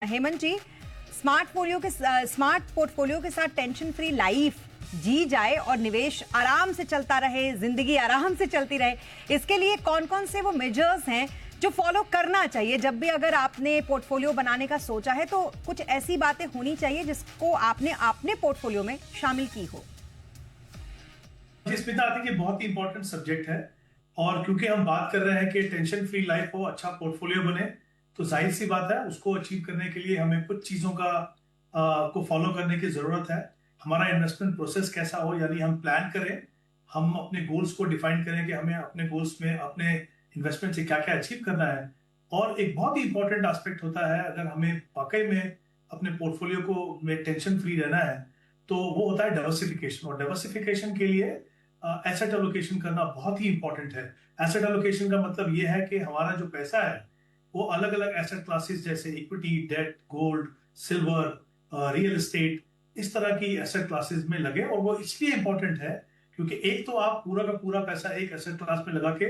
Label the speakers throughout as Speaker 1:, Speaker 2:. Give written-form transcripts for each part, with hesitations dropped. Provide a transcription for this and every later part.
Speaker 1: हेमंत जी, smart portfolio के साथ tension free life जी जाए और निवेश आराम से चलता रहे, जिंदगी आराम से चलती रहे, इसके लिए कौन कौन से वो मेजर्स हैं जो फॉलो करना चाहिए? जब भी अगर आपने पोर्टफोलियो बनाने का सोचा है तो कुछ ऐसी बातें होनी चाहिए जिसको आपने अपने पोर्टफोलियो में शामिल की हो।
Speaker 2: स्मिता, आई थिंक ये बहुत ही इंपॉर्टेंट सब्जेक्ट है। और क्योंकि हम बात कर रहे हैं कि टेंशन फ्री लाइफ हो, अच्छा पोर्टफोलियो बने, तो जाहिर सी बात है उसको अचीव करने के लिए हमें कुछ चीजों को फॉलो करने की जरूरत है। हमारा इन्वेस्टमेंट प्रोसेस कैसा हो, यानी हम प्लान करें, हम अपने गोल्स को डिफाइन करें कि हमें अपने गोल्स में अपने इन्वेस्टमेंट से क्या क्या अचीव करना है। और एक बहुत ही इंपॉर्टेंट एस्पेक्ट होता है, अगर हमें वाकई में अपने पोर्टफोलियो को में टेंशन फ्री रहना है, तो वो होता है डाइवर्सिफिकेशन। और डाइवर्सिफिकेशन के लिए एसेट एलोकेशन करना बहुत ही इंपॉर्टेंट है। एसेट एलोकेशन का मतलब ये है कि हमारा जो पैसा है वो अलग अलग एसेट क्लासेस जैसे equity, debt, gold, silver, real estate, इस तरह की एसेट क्लासेस में लगे। और वो इसलिए इंपॉर्टेंट है क्योंकि एक तो आप पूरा का पूरा पैसा एक एसेट क्लास में लगा के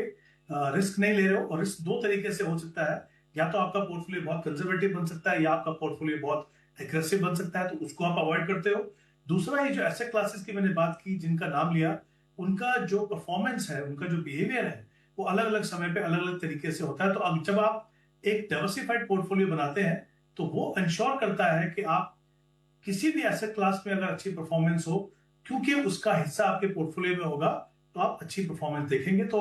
Speaker 2: रिस्क नहीं ले रहे हो। और रिस्क दो तरीके से हो सकता है, या तो आपका पोर्टफोलियो बहुत कंजर्वेटिव बन सकता है या आपका पोर्टफोलियो बहुत एग्रेसिव बन सकता है, तो उसको आप अवॉइड करते हो। दूसरा, ये जो एसेट क्लासेस की मैंने बात की, जिनका नाम लिया, उनका जो परफॉर्मेंस है, उनका जो बिहेवियर है, वो अलग अलग समय पे अलग अलग तरीके से होता है। तो अब जब आप एक डाइवर्सिफाइड पोर्टफोलियो बनाते हैं तो वो इंश्योर करता है कि आप किसी भी एसेट क्लास में अगर अच्छी परफॉर्मेंस हो, क्योंकि उसका हिस्सा आपके पोर्टफोलियो में होगा, तो आप अच्छी परफॉर्मेंस देखेंगे। तो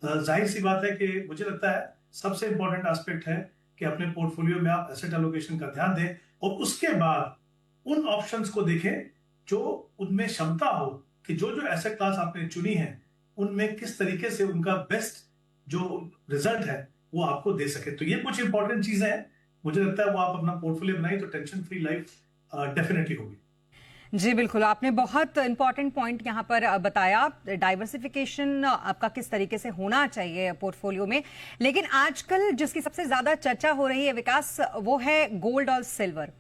Speaker 2: जाहिर सी बात है कि मुझे लगता है सबसे इंपॉर्टेंट एस्पेक्ट है कि अपने पोर्टफोलियो में आप एसेट एलोकेशन का ध्यान दें और उसके बाद उन ऑप्शंस को देखें जो उनमें क्षमता हो कि जो जो एसेट क्लास आपने चुनी है उनमें किस तरीके से उनका बेस्ट जो रिजल्ट है वो आपको दे सके। तो ये कुछ इंपॉर्टेंट चीजें हैं, मुझे लगता है वो आप अपना पोर्टफोलियो बनाई तो टेंशन फ्री लाइफ डेफिनेटली होगी।
Speaker 1: जी बिल्कुल, आपने बहुत इंपॉर्टेंट पॉइंट यहाँ पर बताया, डाइवर्सिफिकेशन आपका किस तरीके से होना चाहिए पोर्टफोलियो में। लेकिन आजकल जिसकी सबसे ज्यादा चर्चा हो रही है विकास, वो है गोल्ड और सिल्वर।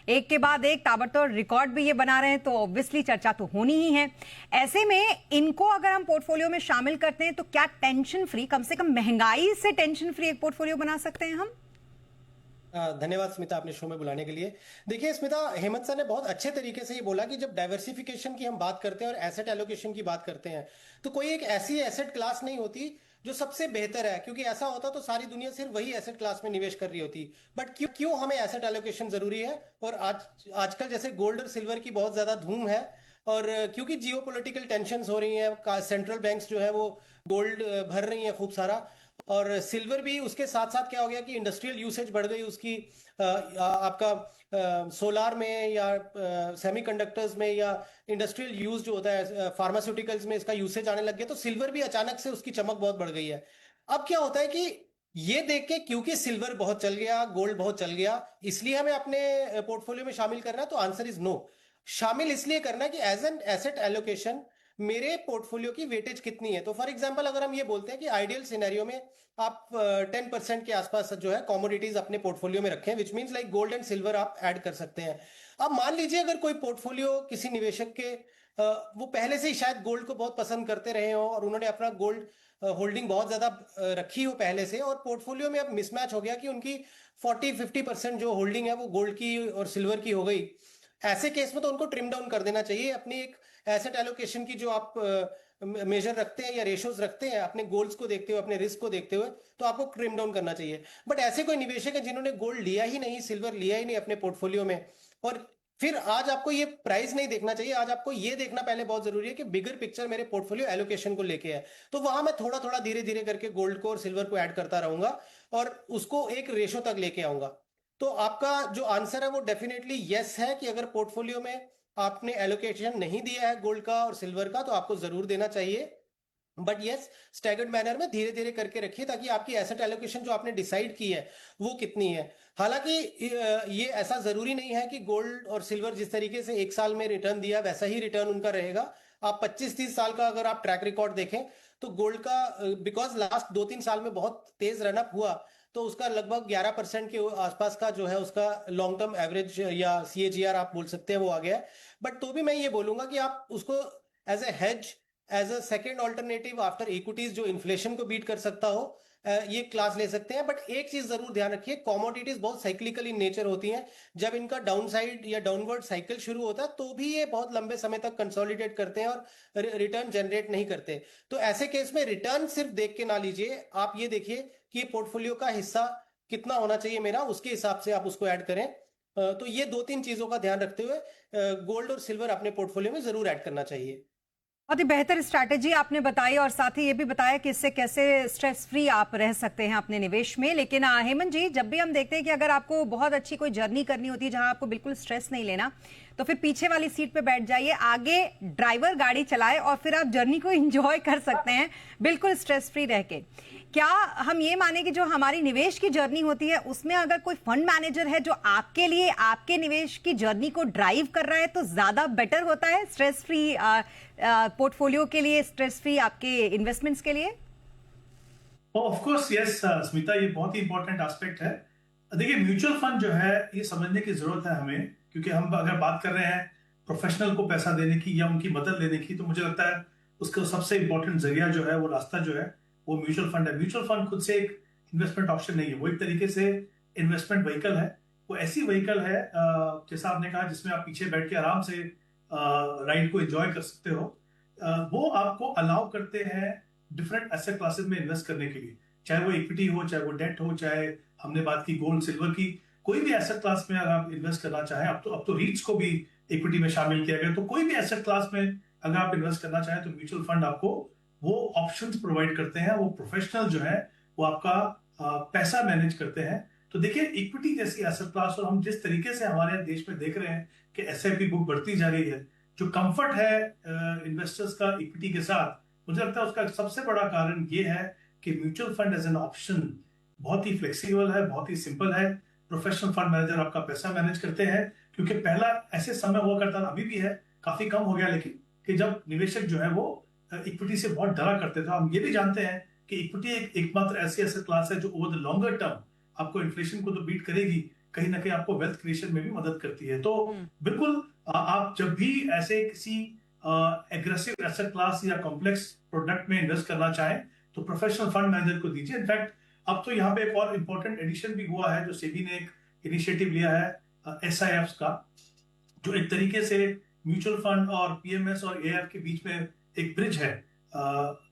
Speaker 1: एक के बाद एक ताबड़तोड़ रिकॉर्ड भी ये बना रहे हैं, तो ऑब्वियसली चर्चा तो होनी ही है। ऐसे में इनको अगर हम पोर्टफोलियो में शामिल करते हैं तो क्या टेंशन फ्री, कम से कम महंगाई से टेंशन फ्री एक पोर्टफोलियो बना सकते हैं हम?
Speaker 3: धन्यवाद स्मिता, आपने शो में बुलाने के लिए। देखिए स्मिता, हेमंत सर ने बहुत अच्छे तरीके से ये बोला कि जब डाइवर्सिफिकेशन की हम बात करते हैं और एसेट एलोकेशन की बात करते हैं, तो कोई एक ऐसी एसेट क्लास नहीं होती जो सबसे बेहतर है, क्योंकि ऐसा होता तो सारी दुनिया सिर्फ वही एसेट क्लास में निवेश कर रही होती। बट क्यों क्यों हमें एसेट एलोकेशन जरूरी है? और आजकल जैसे गोल्ड और सिल्वर की बहुत ज्यादा धूम है, और क्योंकि जियो पोलिटिकल टेंशन हो रही है, सेंट्रल बैंक्स जो है वो गोल्ड भर रही है खूब सारा, और सिल्वर भी उसके साथ साथ क्या हो गया कि इंडस्ट्रियल यूसेज बढ़ गई उसकी। आपका सोलार में या सेमीकंडक्टर्स में या इंडस्ट्रियल यूज जो होता है फार्मास्यूटिकल्स में, इसका यूसेज आने लग गया, तो सिल्वर भी अचानक से उसकी चमक बहुत बढ़ गई है। अब क्या होता है कि ये देख के, क्योंकि सिल्वर बहुत चल गया, गोल्ड बहुत चल गया, इसलिए हमें अपने पोर्टफोलियो में शामिल करना है? तो आंसर इज नो। शामिल इसलिए करना है कि एज एन एसेट एलोकेशन मेरे पोर्टफोलियो की वेटेज कितनी है। तो फॉर एग्जांपल अगर हम ये बोलते हैं कि आइडियल सिनेरियो में आप 10% के आसपास जो है कमोडिटीज अपने पोर्टफोलियो में रखें, which means like gold and silver आप ऐड कर सकते हैं। अब मान लीजिए अगर कोई पोर्टफोलियो किसी निवेशक के वो पहले से ही शायद गोल्ड को बहुत पसंद करते रहे हो और उन्होंने अपना गोल्ड होल्डिंग बहुत ज्यादा रखी हो पहले से, और पोर्टफोलियो में अब मिसमैच हो गया कि उनकी 40-50% जो होल्डिंग है वो गोल्ड की और सिल्वर की हो गई। ऐसे केस में तो उनको ट्रिम डाउन कर देना चाहिए। अपनी एक एसेट एलोकेशन की जो आप मेजर रखते हैं या रेशियोज रखते हैं अपने गोल्स को देखते हुए, अपने रिस्क को देखते हुए, तो आपको ट्रिम डाउन करना चाहिए। बट ऐसे कोई निवेशक है जिन्होंने गोल्ड लिया ही नहीं, सिल्वर लिया ही नहीं अपने पोर्टफोलियो में, और फिर आज आपको ये प्राइस नहीं देखना चाहिए, आज आपको ये देखना पहले बहुत जरूरी है कि बिगर पिक्चर मेरे पोर्टफोलियो एलोकेशन को लेके है। तो वहां मैं थोड़ा थोड़ा धीरे धीरे करके गोल्ड को और सिल्वर को ऐड करता रहूंगा और उसको एक रेशो तक लेके आऊंगा। तो आपका जो आंसर है वो डेफिनेटली यस है कि अगर पोर्टफोलियो में आपने एलोकेशन नहीं दिया है गोल्ड का और सिल्वर का, तो आपको जरूर देना चाहिए। बट यस, स्टैगर्ड मैनर में धीरे धीरे करके रखिए, ताकि आपकी एसेट एलोकेशन जो आपने डिसाइड की है वो कितनी है। हालांकि ये ऐसा जरूरी नहीं है कि गोल्ड और सिल्वर जिस तरीके से एक साल में रिटर्न दिया वैसा ही रिटर्न उनका रहेगा। आप 25-30 साल का अगर आप ट्रैक रिकॉर्ड देखें तो गोल्ड का, बिकॉज लास्ट 2-3 साल में बहुत तेज रनअप हुआ, तो उसका लगभग 11% के आसपास का जो है उसका लॉन्ग टर्म एवरेज या CAGR आप बोल सकते हैं वो आ गया है। बट तो भी मैं ये बोलूंगा कि आप उसको as a hedge, as a second alternative after equities जो इन्फ्लेशन को बीट कर सकता हो, ये क्लास ले सकते हैं। बट एक चीज जरूर ध्यान रखिए, कॉमोडिटीज बहुत साइक्लिकल इन नेचर होती हैं। जब इनका डाउन साइड या डाउनवर्ड साइकिल शुरू होता है तो भी ये बहुत लंबे समय तक कंसोलिडेट करते हैं और रिटर्न जनरेट नहीं करते। तो ऐसे केस में रिटर्न सिर्फ देख के ना लीजिए, आप ये देखिए कि ये पोर्टफोलियो का हिस्सा कितना होना चाहिए मेरा, उसके हिसाब से आप उसको ऐड करें। तो ये 2-3 चीजों का ध्यान रखते हुए गोल्ड और सिल्वर अपने पोर्टफोलियो में जरूर ऐड करना चाहिए।
Speaker 1: बहुत ही बेहतर स्ट्रैटेजी आपने बताई और साथ ही ये भी बताया कि इससे कैसे स्ट्रेस फ्री आप रह सकते हैं अपने निवेश में। लेकिन हेमंत जी, जब भी हम देखते हैं कि अगर आपको बहुत अच्छी कोई जर्नी करनी होती है जहां आपको बिल्कुल स्ट्रेस नहीं लेना, तो फिर पीछे वाली सीट पे बैठ जाइए, आगे ड्राइवर गाड़ी चलाए और फिर आप जर्नी को एंजॉय कर सकते हैं बिल्कुल स्ट्रेस फ्री रह के। क्या हम ये माने कि जो हमारी निवेश की जर्नी होती है उसमें अगर कोई फंड मैनेजर है जो आपके लिए आपके निवेश की जर्नी को ड्राइव कर रहा है तो ज्यादा बेटर होता है स्ट्रेस फ्री पोर्टफोलियो के लिए, स्ट्रेस फ्री आपके इन्वेस्टमेंट्स के लिए?
Speaker 2: ऑफ कोर्स यस स्मिता, ये बहुत ही इंपॉर्टेंट एस्पेक्ट है। देखिए, म्यूचुअल फंड जो है ये समझने की जरूरत है हमें, क्योंकि हम अगर बात कर रहे हैं प्रोफेशनल को पैसा देने की या उनकी मदद लेने की, तो मुझे लगता है उसका सबसे इंपॉर्टेंट जरिया जो है, वो रास्ता जो है, वो म्यूचुअल फंड है। म्यूचुअल फंड खुद से एक इन्वेस्टमेंट ऑप्शन नहीं है, वो एक तरीके से इन्वेस्टमेंट व्हीकल है। वो ऐसी व्हीकल है जैसा आपने कहा, जिसमें आप पीछे बैठ के आराम से राइड को एंजॉय कर सकते हो। वो आपको अलाउ करते हैं डिफरेंट एसेट क्लासेस में इन्वेस्ट करने के लिए, चाहे वो इक्विटी हो, चाहे वो डेट हो, चाहे हमने बात की गोल्ड सिल्वर की, कोई भी एसेट क्लास में अगर आप इन्वेस्ट करना चाहें, अब तो रीट्स को भी इक्विटी में शामिल किया गया, तो कोई भी एसेट क्लास में अगर आप इन्वेस्ट करना चाहें तो म्यूचुअल फंड आपको वो ऑप्शंस प्रोवाइड करते हैं। वो प्रोफेशनल जो है वो आपका पैसा मैनेज करते हैं। तो देखिए, इक्विटी जैसी एसेट क्लास, और हम जिस तरीके से हमारे देश में देख रहे हैं कि एसआईपी बुक बढ़ती जा रही है, जो कंफर्ट है इन्वेस्टर्स का इक्विटी के साथ, मुझे लगता है उसका सबसे बड़ा कारण ये है कि mutual fund as an option बहुत ही फ्लेक्सिबल है, बहुत ही सिंपल है। प्रोफेशनल फंड मैनेजर आपका पैसा मैनेज करते हैं, क्योंकि पहला ऐसे समय हुआ करता था, अभी भी है, काफी कम हो गया लेकिन, कि जब निवेशक जो है वो इक्विटी से बहुत डरा करते थे। हम ये भी जानते हैं कि इक्विटी एकमात्र ऐसी एसेट क्लास है जो ओवर द लॉन्गर टर्म आपको इन्फ्लेशन को तो बीट करेगी, कहीं ना कहीं आपको वेल्थ क्रिएशन में भी मदद करती है। तो बिल्कुल आप जब भी ऐसे किसी एग्रेसिव एसेट क्लास या कॉम्प्लेक्स प्रोडक्ट में इन्वेस्ट करना चाहें तो प्रोफेशनल फंड मैनेजर को दीजिए। इनफैक्ट अब तो यहाँ पे एक और इंपॉर्टेंट एडिशन भी हुआ है, जो सेबी ने एक इनिशिएटिव लिया है एसआईएफ का, जो एक तरीके से म्यूचुअल फंड और पीएमएस और एआईएफ के बीच में एक ब्रिज है।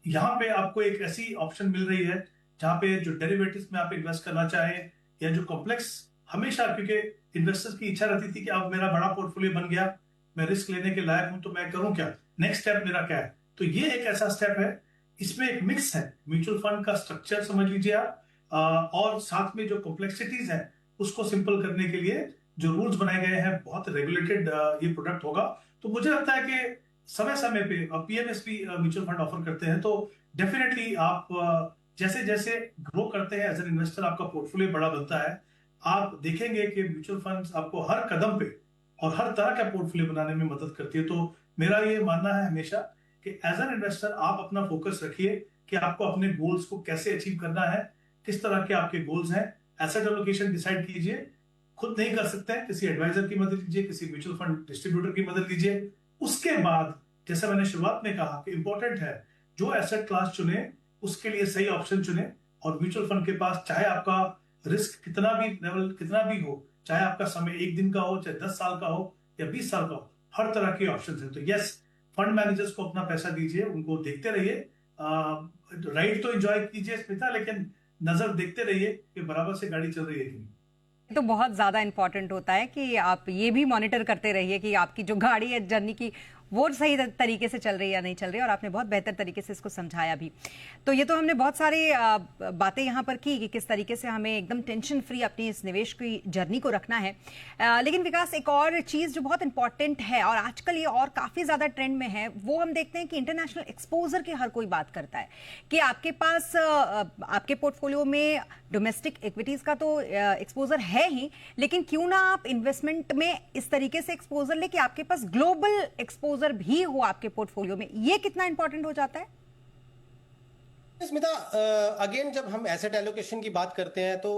Speaker 2: यहाँ पे आपको एक ऐसी ऑप्शन मिल रही है जहाँ पे जो डेरिवेटिव्स में आप इन्वेस्ट करना चाहें, या जो कॉम्प्लेक्स, हमेशा, क्योंकि इन्वेस्टर्स की इच्छा रहती थी कि अब मेरा बड़ा पोर्टफोलियो बन गया, मैं रिस्क लेने के लायक हूं, तो मैं करूं क्या, नेक्स्ट स्टेप मेरा क्या है। तो ये एक ऐसा स्टेप है, इसमें एक मिक्स है, म्यूचुअल फंड का स्ट्रक्चर समझ लीजिए आप, और साथ में जो कॉम्प्लेक्सिटीज है उसको सिंपल करने के लिए जो रूल्स बनाए गए हैं, बहुत रेगुलेटेड ये प्रोडक्ट होगा। तो मुझे लगता है कि समय समय पे पीएमएस भी म्यूचुअल फंड ऑफर करते हैं, तो डेफिनेटली आप जैसे जैसे ग्रो करते हैं एज एन इन्वेस्टर, आपका पोर्टफोलियो बड़ा बनता है, आप देखेंगे कि म्यूचुअल फंड्स आपको हर कदम पे और हर तरह का पोर्टफोलियो बनाने में मदद करती है। तो मेरा ये मानना है हमेशा कि एज एन इन्वेस्टर आप अपना फोकस रखिए कि आपको अपने गोल्स को कैसे अचीव करना है, किस तरह के आपके गोल्स हैं, एसेट एलोकेशन डिसाइड कीजिए। खुद नहीं कर सकते हैं, किसी एडवाइजर की मदद लीजिए, किसी म्यूचुअल फंड डिस्ट्रीब्यूटर की मदद लीजिए। उसके बाद, जैसा मैंने शुरुआत में कहा कि इंपॉर्टेंट है, जो एसेट क्लास चुने उसके लिए सही ऑप्शन चुने, और म्यूचुअल फंड के पास चाहे आपका रिस्क कितना भी लेवल कितना भी हो, चाहे आपका समय 1 दिन का हो, चाहे 10 साल का हो या 20 साल का हो, हर तरह के ऑप्शन हैं। तो यस, फंड मैनेजर्स को अपना पैसा दीजिए, उनको देखते रहिए, राइड तो एंजॉय कीजिए स्मिता, लेकिन नजर देखते रहिए कि बराबर से गाड़ी चल रही है कि नहीं।
Speaker 1: तो बहुत ज्यादा इंपॉर्टेंट होता है कि आप ये भी मॉनिटर करते रहिए कि आपकी जो गाड़ी है जर्नी की वो सही तरीके से चल रही है या नहीं चल रही है, और आपने बहुत बेहतर तरीके से इसको समझाया भी। तो ये तो हमने बहुत सारी बातें यहाँ पर की कि किस तरीके से हमें एकदम टेंशन फ्री अपनी इस निवेश की जर्नी को रखना है। लेकिन विकास, एक और चीज़ जो बहुत इंपॉर्टेंट है और आजकल ये और काफ़ी ज़्यादा ट्रेंड में है, वो हम देखते हैं कि इंटरनेशनल एक्सपोजर की हर कोई बात करता है कि आपके पास आपके पोर्टफोलियो में डोमेस्टिक इक्विटीज़ का तो एक्सपोजर है ही, लेकिन क्यों ना आप इन्वेस्टमेंट में इस तरीके से एक्सपोजर ले कि आपके पास ग्लोबल एक्सपोजर भी हो आपके पोर्टफोलियो में। ये कितना इंपॉर्टेंट हो जाता है?
Speaker 3: स्मिता, अगेन जब हम एसेट एलोकेशन की बात करते हैं तो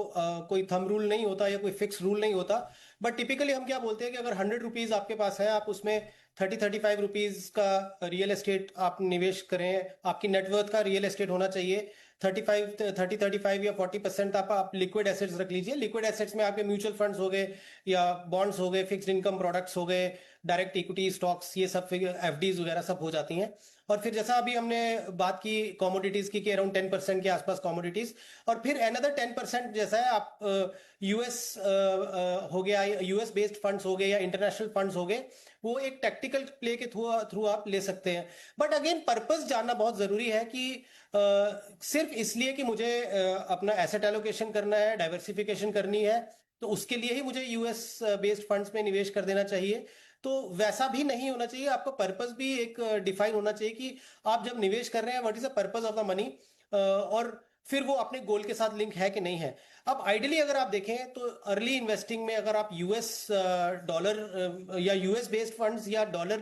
Speaker 3: कोई थंब रूल नहीं होता या कोई फिक्स रूल नहीं होता, बट टिपिकली हम क्या बोलते हैं कि अगर 100 रुपीज आपके पास है, आप उसमें 30-35 रुपीज का रियल एस्टेट आप निवेश करें, आपकी नेटवर्थ का रियल एस्टेट होना चाहिए 35 या 40% आप लिक्विड एसेट्स रख लीजिए। लिक्विड एसेट्स में आपके म्यूचुअल फंड्स हो गए या बॉन्ड्स हो गए, फिक्स्ड इनकम प्रोडक्ट्स हो गए, डायरेक्ट इक्विटी स्टॉक्स, ये सब एफडीज वगैरह सब हो जाती हैं। और फिर जैसा अभी हमने बात की कमोडिटीज की कि अराउंड 10% के आसपास कमोडिटीज, और फिर अनदर 10% जैसा है आप यूएस हो गया, यूएस बेस्ड फंड्स हो गए या इंटरनेशनल फंड्स हो गए, वो एक टैक्टिकल प्ले के थ्रू आप ले सकते हैं। बट अगेन पर्पस जानना बहुत जरूरी है कि सिर्फ इसलिए कि मुझे अपना एसेट एलोकेशन करना है, डाइवर्सिफिकेशन करनी है, तो उसके लिए ही मुझे यूएस बेस्ड फंड्स में निवेश कर देना चाहिए, तो वैसा भी नहीं होना चाहिए। आपका पर्पस भी एक डिफाइन होना चाहिए कि आप जब निवेश कर रहे हैं what is the purpose of the money, और फिर वो अपने गोल के साथ लिंक है कि नहीं है। अब आइडियली अगर आप देखें तो अर्ली इन्वेस्टिंग में अगर आप यूएस डॉलर या यूएस बेस्ड फंड्स या डॉलर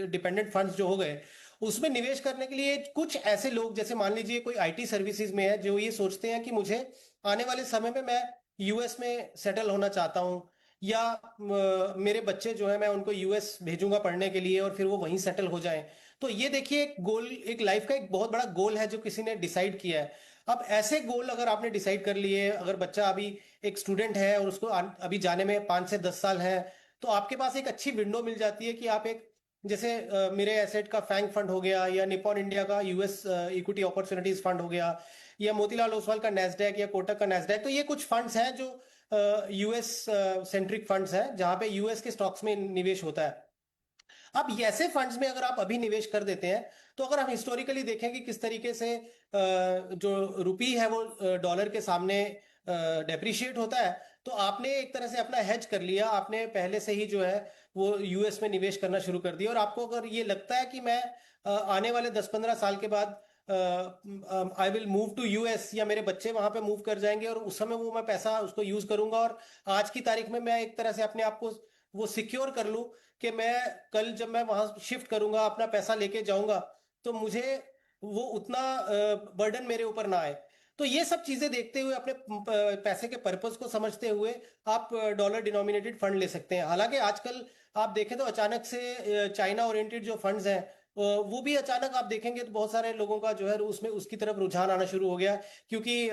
Speaker 3: डिपेंडेंट फंड्स जो हो गए, उसमें निवेश करने के लिए कुछ ऐसे लोग, जैसे मान लीजिए कोई आईटी सर्विसेज में है, जो ये सोचते हैं कि मुझे आने वाले समय में मैं यूएस में सेटल होना चाहता हूं, या मेरे बच्चे जो है मैं उनको यूएस भेजूंगा पढ़ने के लिए और फिर वो वहीं सेटल हो जाएं। तो ये देखिए एक गोल, एक लाइफ का एक बहुत बड़ा गोल है जो किसी ने डिसाइड किया है। अब ऐसे गोल अगर आपने डिसाइड कर लिए, अगर बच्चा अभी एक स्टूडेंट है और उसको अभी जाने में 5 से 10 साल है, तो आपके पास एक अच्छी विंडो मिल जाती है कि आप एक, जैसे मेरे एसेट का फैंग फंड हो गया, या निपॉन इंडिया का यूएस इक्विटी अपॉर्चुनिटीज फंड हो गया, या मोतीलाल ओसवाल का नेस्डैक या कोटक का नेस्डैक, तो ये कुछ फंड्स हैं जो यूएस सेंट्रिक फंड्स हैं जहां पे यूएस के स्टॉक्स में निवेश होता है। अब ये ऐसे फंड्स में अगर आप अभी निवेश कर देते हैं, तो अगर हम हिस्टोरिकली देखें कि किस तरीके से जो रुपी है वो डॉलर के सामने डेप्रिशिएट होता है, तो आपने एक तरह से अपना हेज कर लिया, आपने पहले से ही जो है वो यूएस में निवेश करना शुरू कर दिया। और आपको अगर ये लगता है कि मैं आने वाले 10-15 साल के बाद I will move to US, या मेरे बच्चे वहां पे मूव कर जाएंगे और उस समय वो मैं पैसा उसको यूज करूंगा, और आज की तारीख में मैं एक तरह से अपने आप को वो सिक्योर कर लूं कि मैं कल जब मैं वहां शिफ्ट करूंगा, अपना पैसा लेके जाऊंगा, तो मुझे वो उतना बर्डन मेरे ऊपर ना आए। तो ये सब चीजें देखते हुए, अपने पैसे के पर्पस को समझते हुए आप डॉलर डिनोमिनेटेड फंड ले सकते हैं। हालांकि आजकल आप देखें तो अचानक से चाइना ओरिएंटेड जो फंड्स हैं, वो भी अचानक आप देखेंगे तो बहुत सारे लोगों का जो है उसमें उसकी तरफ रुझान आना शुरू हो गया, क्योंकि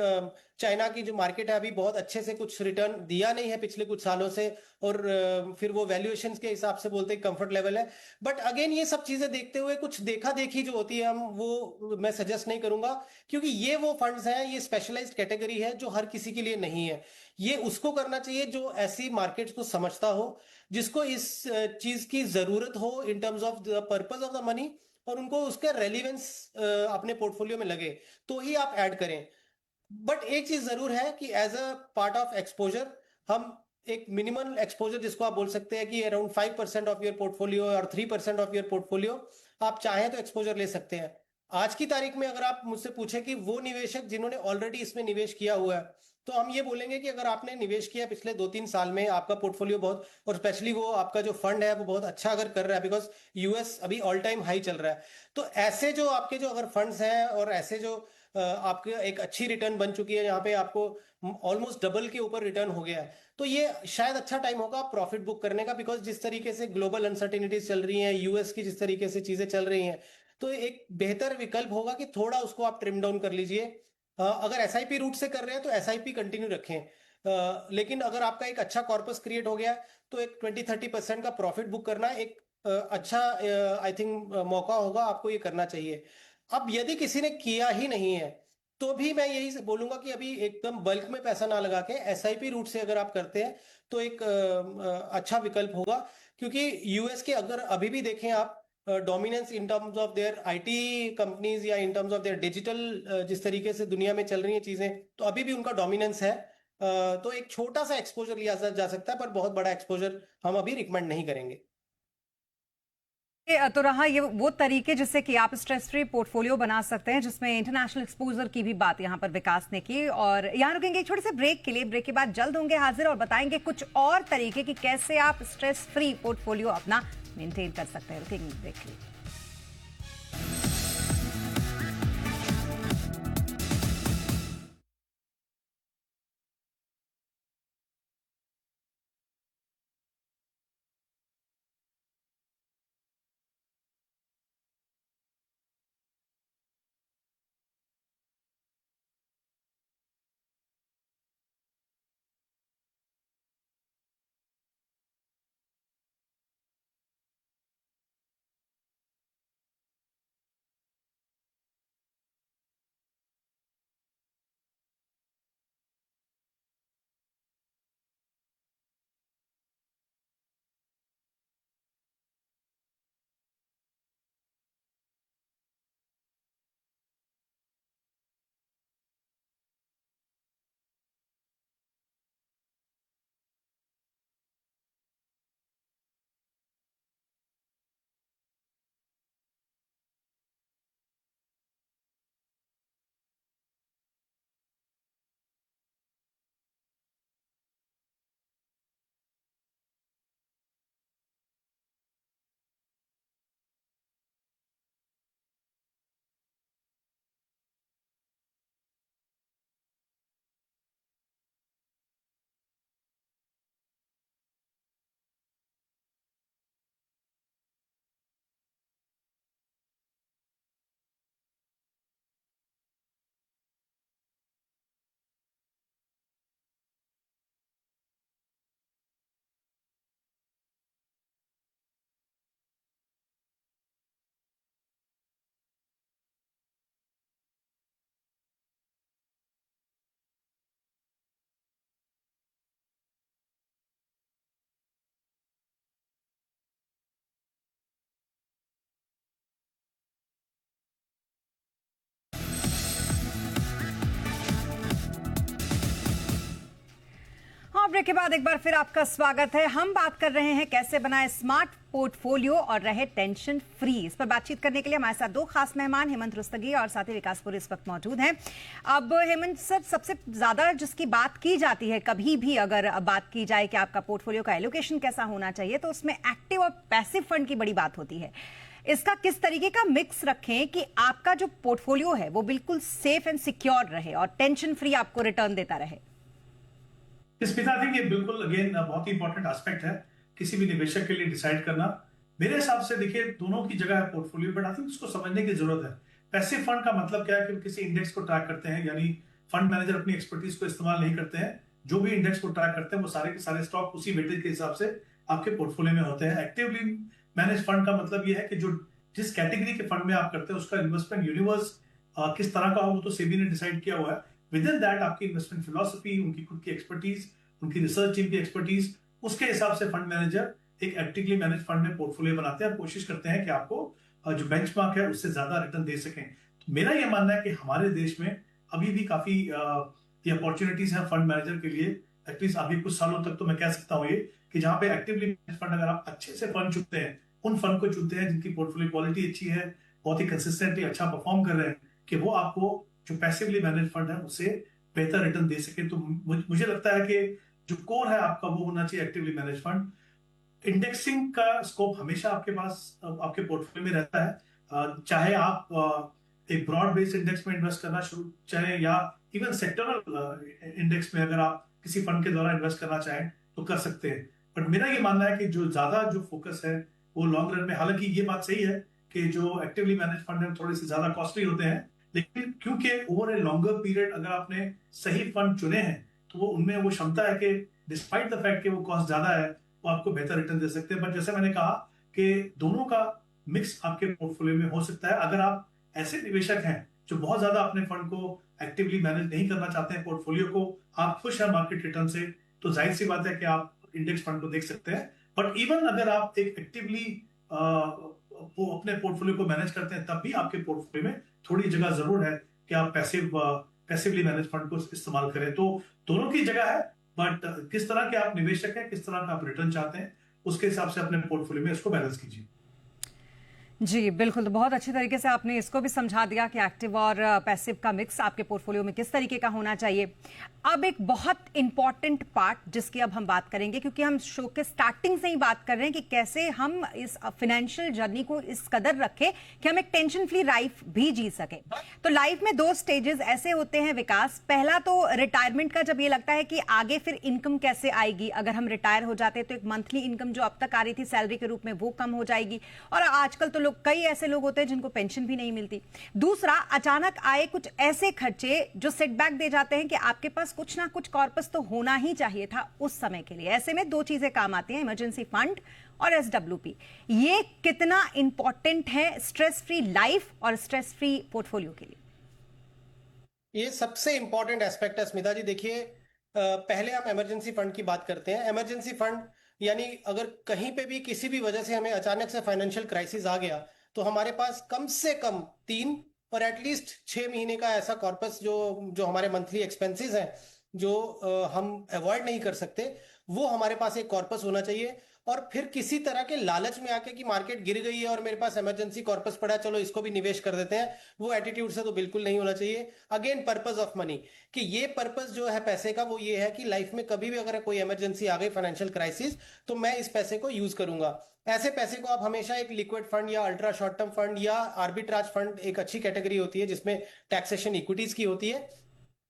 Speaker 3: चाइना की जो मार्केट है अभी बहुत अच्छे से कुछ रिटर्न दिया नहीं है पिछले कुछ सालों से, और फिर वो वैल्यूएशंस के हिसाब से बोलते हैं कंफर्ट लेवल है। बट अगेन ये सब चीजें देखते हुए कुछ देखा देखी जो होती है, हम वो मैं सजेस्ट नहीं करूंगा, क्योंकि ये वो फंड्स हैं, ये स्पेशलाइज्ड कैटेगरी है जो हर किसी के लिए नहीं है। ये उसको करना चाहिए जो ऐसी मार्केट्स को समझता हो, जिसको इस चीज की जरूरत हो इन terms of the purpose of the money, और उनको उसका रेलिवेंस अपने पोर्टफोलियो में लगे, तो ही आप ऐड करें। बट एक चीज जरूर है कि as a part of exposure, हम एक मिनिमल एक्सपोजर जिसको आप बोल सकते हैं कि अराउंड 5% ऑफ योर पोर्टफोलियो और 3% ऑफ योर पोर्टफोलियो, आप चाहें तो एक्सपोजर ले सकते हैं। आज की तारीख में अगर आप मुझसे पूछे कि वो निवेशक जिन्होंने ऑलरेडी इसमें निवेश किया हुआ है, तो हम ये बोलेंगे कि अगर आपने निवेश किया पिछले 2-3 साल में, आपका पोर्टफोलियो बहुत, और स्पेशली वो आपका जो फंड है वो बहुत अच्छा अगर कर रहा है, बिकॉज यूएस अभी ऑल टाइम हाई चल रहा है, तो ऐसे जो आपके जो अगर फंड्स हैं और ऐसे जो आपके एक अच्छी रिटर्न बन चुकी है, यहाँ पे आपको ऑलमोस्ट डबल के ऊपर रिटर्न हो गया है, तो ये शायद अच्छा टाइम होगा प्रॉफिट बुक करने का। बिकॉज जिस तरीके से ग्लोबल अनसर्टेनिटीज चल रही हैं, यूएस की जिस तरीके से चीजें चल रही हैं, तो एक बेहतर विकल्प होगा कि थोड़ा उसको आप ट्रिम डाउन कर लीजिए। अगर एसआईपी रूट से कर रहे हैं तो एसआईपी कंटिन्यू रखें, लेकिन अगर आपका एक अच्छा कॉर्पस क्रिएट हो गया, तो एक 20-30% का प्रॉफिट बुक करना एक अच्छा आई थिंक मौका होगा, आपको ये करना चाहिए। अब यदि किसी ने किया ही नहीं है, तो भी मैं यही बोलूंगा कि अभी एकदम बल्क में पैसा ना लगा के एसआईपी रूट से अगर आप करते हैं, तो एक अच्छा विकल्प होगा। क्योंकि यूएस के अगर अभी भी देखें आप, dominance in terms of their IT companies या in terms of their digital, जिस तरीके से दुनिया में चल रही हैं चीजें, तो अभी भी उनका डोमिनेंस है। तो एक छोटा सा एक्सपोजर लिया जा सकता है, पर बहुत बड़ा एक्सपोजर हम अभी रिकमेंड नहीं करेंगे।
Speaker 1: तो रहा ये वो तरीके जिससे कि आप स्ट्रेस फ्री पोर्टफोलियो बना सकते हैं, जिसमें इंटरनेशनल एक्सपोजर की भी बात यहाँ पर विकास ने की। और यहाँ रुकेंगे एक छोटे से ब्रेक के लिए, ब्रेक के बाद जल्द होंगे हाजिर और बताएंगे कुछ और तरीके कि कैसे आप स्ट्रेस फ्री पोर्टफोलियो अपना मेंटेन कर सकते हैं। रुकेंगे ब्रेक के लिए। शॉर्ट ब्रेक के बाद एक बार फिर आपका स्वागत है। हम बात कर रहे हैं कैसे बनाए स्मार्ट पोर्टफोलियो और रहे टेंशन फ्री। इस पर बातचीत करने के लिए हमारे साथ दो खास मेहमान हेमंत रुस्तगी और साथी विकासपुरी इस वक्त मौजूद हैं। अब हेमंत सर, सबसे ज्यादा जिसकी बात की जाती है, कभी भी अगर बात की जाए कि आपका पोर्टफोलियो का एलोकेशन कैसा होना चाहिए, तो उसमें एक्टिव और पैसिव फंड की बड़ी बात होती है। इसका किस तरीके का मिक्स रखें कि आपका जो पोर्टफोलियो है वो बिल्कुल सेफ एंड सिक्योर रहे और टेंशन फ्री आपको रिटर्न देता रहे।
Speaker 2: स्मिता, आई थिंक ये बिल्कुल अगेन बहुत ही इंपॉर्टेंट एस्पेक्ट है किसी भी निवेशक के लिए डिसाइड करना। मेरे हिसाब से देखिए, दोनों की जगह है पोर्टफोलियो, बट आई थिंक उसको समझने की जरूरत है। पैसिव फंड का मतलब क्या है कि किसी इंडेक्स को ट्रैक करते हैं, यानी फंड मैनेजर अपनी एक्सपर्टीज को इस्तेमाल नहीं करते हैं। जो भी इंडेक्स को ट्रैक करते हैं वो सारे के सारे स्टॉक उसी वेटेज के हिसाब से आपके पोर्टफोलियो में होते हैं। एक्टिवली मैनेज फंड का मतलब ये है कि जो जिस कैटेगरी के फंड में आप करते हैं उसका इन्वेस्टमेंट यूनिवर्स किस तरह का हो, वो तो सेबी ने डिसाइड किया हुआ है। विद इन दैट आपकी इन्वेस्टमेंट फिलॉसफी, उनकी खुद की एक्सपर्टीज, उनकी रिसर्च टीम की एक्सपर्टीज, उसके हिसाब से फंड मैनेजर एक एक्टिवली मैनेज फंड में पोर्टफोलियो बनाते हैं और कोशिश करते हैं कि आपको जो बेंचमार्क है उससे ज्यादा रिटर्न दे सकें। तो मेरा यह मानना है कि हमारे देश में अभी भी काफी ये अपॉर्चुनिटीज हैं फंड मैनेजर के लिए। एटलीस्ट अभी कुछ सालों तक तो मैं कह सकता हूँ ये कि जहां पे एक्टिवली मैनेज फंड, अगर आप अच्छे से फंड चुनते हैं, उन फंड को चुनते हैं जिनकी पोर्टफोलियो क्वालिटी अच्छी है, बहुत ही कंसिस्टेंटली अच्छा परफॉर्म कर रहे हैं, कि वो आपको जो पैसिवली मैनेज फंड है उससे बेहतर रिटर्न दे सके। तो मुझे लगता है कि जो कोर है आपका वो होना चाहिए एक्टिवली मैनेज फंड। इंडेक्सिंग का स्कोप हमेशा आपके पास आपके पोर्टफोलियो में रहता है, चाहे आप एक ब्रॉड बेस्ड इंडेक्स में इन्वेस्ट करना शुरू चाहे, या इवन सेक्टरल इंडेक्स में अगर आप किसी फंड के द्वारा इन्वेस्ट करना चाहें तो कर सकते हैं। बट मेरा ये मानना है कि जो ज्यादा जो फोकस है वो लॉन्ग रन में, हालांकि ये बात सही है कि जो एक्टिवली मैनेज फंड है थोड़े से ज्यादा कॉस्टली होते हैं, लेकिन क्योंकि ओवर ए लॉन्गर पीरियड अगर आपने सही फंड चुने हैं तो वो उनमें वो क्षमता है कि डिस्पाइट द फैक्ट कि वो कॉस्ट ज्यादा है, वो आपको बेहतर रिटर्न दे सकते हैं। बट जैसे मैंने कहा कि दोनों का मिक्स आपके पोर्टफोलियो में हो सकता है। अगर आप ऐसे निवेशक हैं जो बहुत ज्यादा अपने फंड को एक्टिवली मैनेज नहीं करना चाहते हैं, पोर्टफोलियो को आप खुश है मार्केट रिटर्न से, तो जाहिर सी बात है कि आप इंडेक्स फंड को देख सकते हैं। बट इवन अगर आप एक एक्टिवली अपने पोर्टफोलियो को मैनेज करते हैं, तब भी आपके पोर्टफोलियो में थोड़ी जगह जरूर है कि आप पैसिवली मैनेज फंड को इस्तेमाल करें। तो दोनों की जगह है, बट किस तरह के आप निवेशक हैं, किस तरह का आप रिटर्न चाहते हैं, उसके हिसाब से अपने पोर्टफोलियो में इसको बैलेंस कीजिए।
Speaker 1: जी बिल्कुल, तो बहुत अच्छी तरीके से आपने इसको भी समझा दिया कि एक्टिव और पैसिव का मिक्स आपके पोर्टफोलियो में किस तरीके का होना चाहिए। अब एक बहुत इंपॉर्टेंट पार्ट जिसकी अब हम बात करेंगे, क्योंकि हम शो के स्टार्टिंग से ही बात कर रहे हैं कि कैसे हम इस फाइनेंशियल जर्नी को इस कदर रखें कि हम एक टेंशन फ्री लाइफ भी जी सके। तो लाइफ में दो स्टेजेस ऐसे होते हैं विकास। पहला तो रिटायरमेंट का, जब ये लगता है कि आगे फिर इनकम कैसे आएगी, अगर हम रिटायर हो जाते हैं तो एक मंथली इनकम जो अब तक आ रही थी सैलरी के रूप में वो कम हो जाएगी, और आजकल तो कई ऐसे लोग होते हैं जिनको पेंशन भी नहीं मिलती। दूसरा, अचानक आए कुछ ऐसे खर्चे जो सेटबैक दे जाते हैं कि आपके पास कुछ ना कुछ कॉर्पस तो होना ही चाहिए था उस समय के लिए। ऐसे में दो चीजें काम आती हैं, इमरजेंसी फंड और एसडब्ल्यूपी। ये कितना इंपॉर्टेंट है स्ट्रेस फ्री लाइफ और स्ट्रेस फ्री पोर्टफोलियो के लिए?
Speaker 3: ये सबसे इंपॉर्टेंट एस्पेक्ट है स्मिता जी। देखिए, पहले हम इमरजेंसी फंड की बात करते हैं। इमरजेंसी फंड यानी अगर कहीं पे भी किसी भी वजह से हमें अचानक से फाइनेंशियल क्राइसिस आ गया तो हमारे पास कम से कम 3 और एटलीस्ट 6 महीने का ऐसा कॉर्पस जो हमारे मंथली एक्सपेंसेस हैं, जो हम अवॉइड नहीं कर सकते, वो हमारे पास एक कॉर्पस होना चाहिए। और फिर किसी तरह के लालच में आके कि मार्केट गिर गई है और मेरे पास इमरजेंसी कॉर्पस पड़ा है, चलो इसको भी निवेश कर देते हैं, वो एटीट्यूड से तो बिल्कुल नहीं होना चाहिए। अगेन, पर्पस ऑफ मनी, कि ये पर्पस जो है पैसे का वो ये है कि लाइफ में कभी भी अगर कोई इमरजेंसी आ गई, फाइनेंशियल क्राइसिस, तो मैं इस पैसे को यूज करूंगा। ऐसे पैसे को आप हमेशा एक लिक्विड फंड या अल्ट्रा शॉर्ट टर्म फंड या आर्बिट्राज फंड, एक अच्छी कैटेगरी होती है जिसमें टैक्सेशन इक्विटीज की होती है,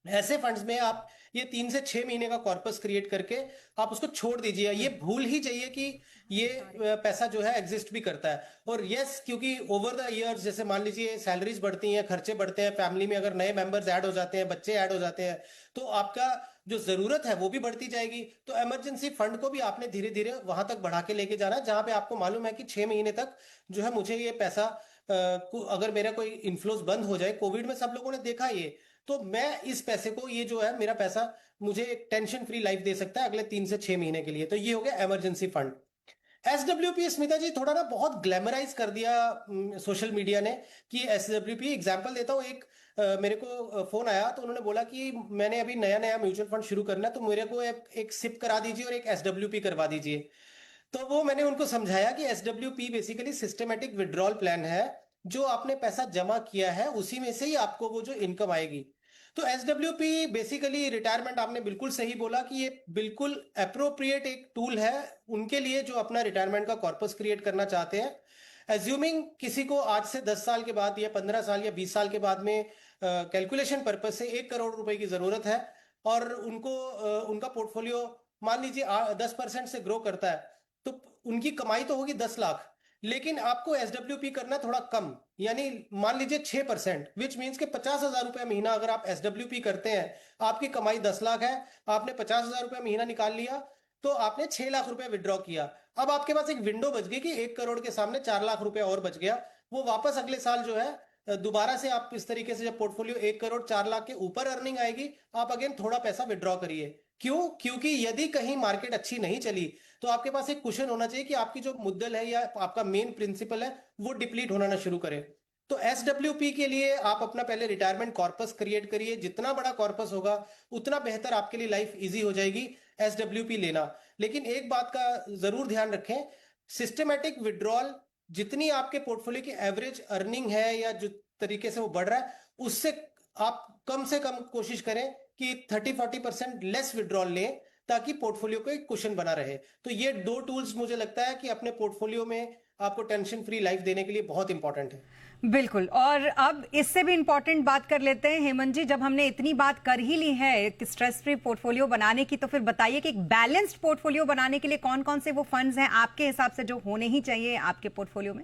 Speaker 3: ऐसे फंड्स में आप ये 3 से 6 महीने का कॉर्पस क्रिएट करके आप उसको छोड़ दीजिए। ये भूल ही चाहिए कि ये पैसा जो है एग्जिस्ट भी करता है। और यस, क्योंकि ओवर द ईयर्स जैसे मान लीजिए सैलरीज बढ़ती हैं, खर्चे बढ़ते हैं, फैमिली में अगर नए मेंबर्स ऐड हो जाते हैं, बच्चे ऐड हो जाते हैं, तो आपका जो जरूरत है वो भी बढ़ती जाएगी। तो इमरजेंसी फंड को भी आपने धीरे धीरे वहां तक बढ़ा के लेके जाना है जहां पे आपको मालूम है कि 6 महीने तक जो है मुझे ये पैसा अगर मेरा कोई इन्फ्लोज बंद हो जाए, कोविड में सब लोगों ने देखा ये, तो मैं इस पैसे को, ये जो है मेरा पैसा मुझे एक टेंशन फ्री लाइफ दे सकता है अगले 3 से 6 महीने के लिए। तो ये हो गया इमरजेंसी फंड। SWP स्मिता जी थोड़ा ना बहुत ग्लैमराइज कर दिया सोशल मीडिया ने कि SWP एग्जांपल देता हूँ एक मेरे को फोन आया तो उन्होंने बोला कि मैंने अभी नया नया म्यूचुअल फंड शुरू करना है तो मेरे को एक सिप करा दीजिए और एक SWP करवा दीजिए। तो वो मैंने उनको समझाया कि SWP basically systematic withdrawal plan है, जो आपने पैसा जमा किया है उसी में से ही आपको वो जो इनकम आएगी। तो SWP बेसिकली रिटायरमेंट, आपने बिल्कुल सही बोला कि ये बिल्कुल अप्रोप्रिएट एक टूल है उनके लिए जो अपना रिटायरमेंट का कॉर्पस क्रिएट करना चाहते हैं। एज्यूमिंग किसी को आज से 10 साल के बाद या 15 साल या 20 साल के बाद में कैलकुलेशन पर्पज से 1 करोड़ रुपए की जरूरत है और उनको उनका पोर्टफोलियो मान लीजिए 10% से ग्रो करता है, तो उनकी कमाई तो होगी 10 लाख, लेकिन आपको SWP करना थोड़ा कम, यानी मान लीजिए 6%, विच मीन्स के 50,000 रुपए महीना अगर आप SWP करते हैं, आपकी कमाई 10 लाख है, आपने 50,000 रुपए महीना निकाल लिया तो आपने 6 लाख रुपए विड्रॉ किया। अब आपके पास एक विंडो बच गई कि 1 करोड़ के सामने 4 लाख रुपए और बच गया, वो वापस अगले साल जो है दोबारा से आप इस तरीके से जब पोर्टफोलियो 1 करोड़ 4 लाख के ऊपर अर्निंग आएगी, आप अगेन थोड़ा पैसा विड्रॉ करिए। क्यों? क्योंकि यदि कहीं मार्केट अच्छी नहीं चली तो आपके पास एक कुशन होना चाहिए कि आपकी जो मुद्दल है या आपका मेन प्रिंसिपल है वो डिप्लीट होना ना शुरू करे। तो SWP के लिए आप अपना पहले रिटायरमेंट कॉर्पस क्रिएट करिए, जितना बड़ा कॉर्पस होगा उतना बेहतर आपके लिए लाइफ इजी हो जाएगी SWP लेना। लेकिन एक बात का जरूर ध्यान रखें, सिस्टमेटिक विड्रॉल जितनी आपके पोर्टफोलियो की एवरेज अर्निंग है या जो तरीके से वो बढ़ रहा है उससे आप कम से कम कोशिश करें कि 30-40% लेस विड्रॉल लें ताकि पोर्टफोलियो को एक कुशन बना रहे। तो ये 2 टूल्स मुझे लगता है कि अपने पोर्टफोलियो में आपको टेंशन फ्री लाइफ देने के लिए बहुत इंपॉर्टेंट है।
Speaker 1: बिल्कुल। और अब इससे भी इंपॉर्टेंट बात कर लेते हैं हेमंत जी, जब हमने इतनी बात कर ही ली है स्ट्रेस फ्री पोर्टफोलियो बनाने की, तो फिर बताइए कि एक बैलेंस्ड पोर्टफोलियो बनाने के लिए कौन कौन से वो फंड्स हैं आपके हिसाब से जो होने ही चाहिए आपके पोर्टफोलियो में?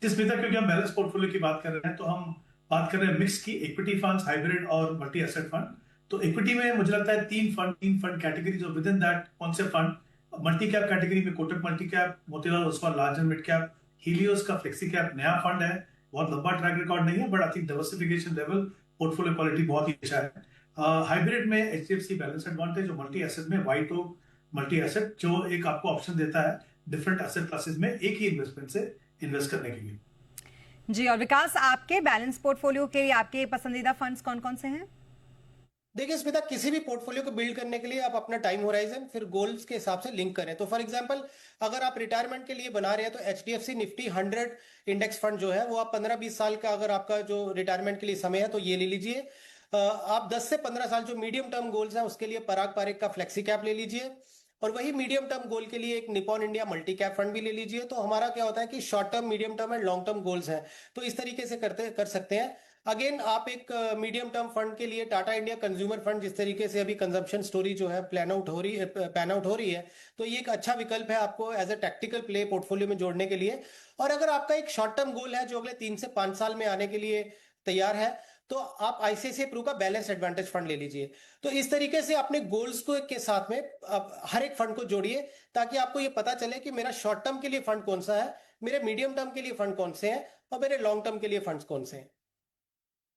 Speaker 2: स्मिता, क्योंकि हम बैलेंस पोर्टफोलियो की बात कर रहे हैं तो हम बात कर रहे हैं मिक्स की, इक्विटी फंड्स, हाइब्रिड और मल्टी एसेट फंड। तो इक्विटी में मुझे लगता है 3 फंड कैटेगरीज और विद इन दैट कौन से फंड, मल्टी कैप कैटेगरी में Kotak multi cap, Motilal Oswal large and mid cap, Helios का फ्लेक्सी कैप नया फंड है, बहुत लंबा ट्रैक रिकॉर्ड नहीं है but I think diversification level, portfolio quality बहुत ही अच्छा है। हाइब्रिड में HDFC बैलेंस एडवांटेज और मल्टी एसेट में व्हाइट ओक मल्टी एसेट, जो एक आपको ऑप्शन देता है डिफरेंट एसेट क्लासेस में एक ही इन्वेस्टमेंट से इन्वेस्ट करने के लिए।
Speaker 1: जी, और विकास, आपके बैलेंस पोर्टफोलियो के लिए आपके पसंदीदा फंड्स कौन कौन से हैं?
Speaker 3: देखिए स्मिता, किसी भी पोर्टफोलियो को बिल्ड करने के लिए आप अपना टाइम होराइजन फिर गोल्स के हिसाब से लिंक करें। तो फॉर एग्जांपल अगर आप रिटायरमेंट के लिए बना रहे हैं तो HDFC निफ्टी 100 इंडेक्स फंड जो है वो आप 15-20 साल का अगर आपका जो रिटायरमेंट के लिए समय है तो ये ले लीजिए। आप 10 से 15 साल जो मीडियम टर्म गोल्स हैं उसके लिए पराग पारेख का फ्लेक्सी कैप ले लीजिए, और वही मीडियम टर्म गोल के लिए एक Nippon India multi cap fund भी ले लीजिए। तो हमारा क्या होता है कि short term, medium term and long term goals हैं, तो इस तरीके से कर सकते हैं। अगेन आप एक मीडियम टर्म फंड के लिए टाटा इंडिया कंज्यूमर फंड, जिस तरीके से अभी कंजम्पशन स्टोरी जो है पैन आउट हो रही है, तो ये एक अच्छा विकल्प है आपको as a tactical play portfolio में जोड़ने के लिए। और अगर आपका एक शॉर्ट टर्म गोल है जो अगले 3 से 5 साल में आने के लिए तैयार है, तो आप ICICI प्रू का बैलेंस एडवांटेज फंड ले लीजिए। तो इस तरीके से अपने गोल्स को के साथ में आप हर एक फंड को जोड़िए ताकि आपको ये पता चले कि मेरा शॉर्ट टर्म के लिए फंड कौन सा है, मेरे मीडियम टर्म के लिए फंड कौन से हैं और मेरे लॉन्ग टर्म के लिए फंड्स कौन से हैं।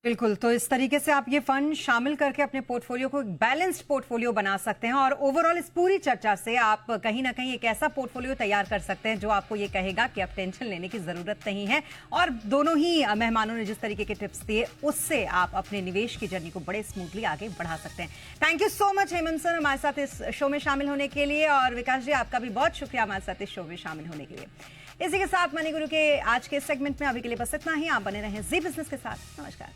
Speaker 1: बिल्कुल, तो इस तरीके से आप ये फंड शामिल करके अपने पोर्टफोलियो को एक बैलेंस्ड पोर्टफोलियो बना सकते हैं, और ओवरऑल इस पूरी चर्चा से आप कहीं ना कहीं एक ऐसा पोर्टफोलियो तैयार कर सकते हैं जो आपको ये कहेगा कि अब टेंशन लेने की जरूरत नहीं है। और दोनों ही मेहमानों ने जिस तरीके के टिप्स दिए उससे आप अपने निवेश की जर्नी को बड़े स्मूथली आगे बढ़ा सकते हैं। Thank you so much Hemant sir हमारे साथ इस शो में शामिल होने के लिए, और विकास जी आपका भी बहुत शुक्रिया हमारे साथ इस शो में शामिल होने के लिए। इसी के साथ मनी गुरु के आज के सेगमेंट में अभी के लिए बस इतना ही। आप बने रहें जी बिजनेस के साथ। नमस्कार।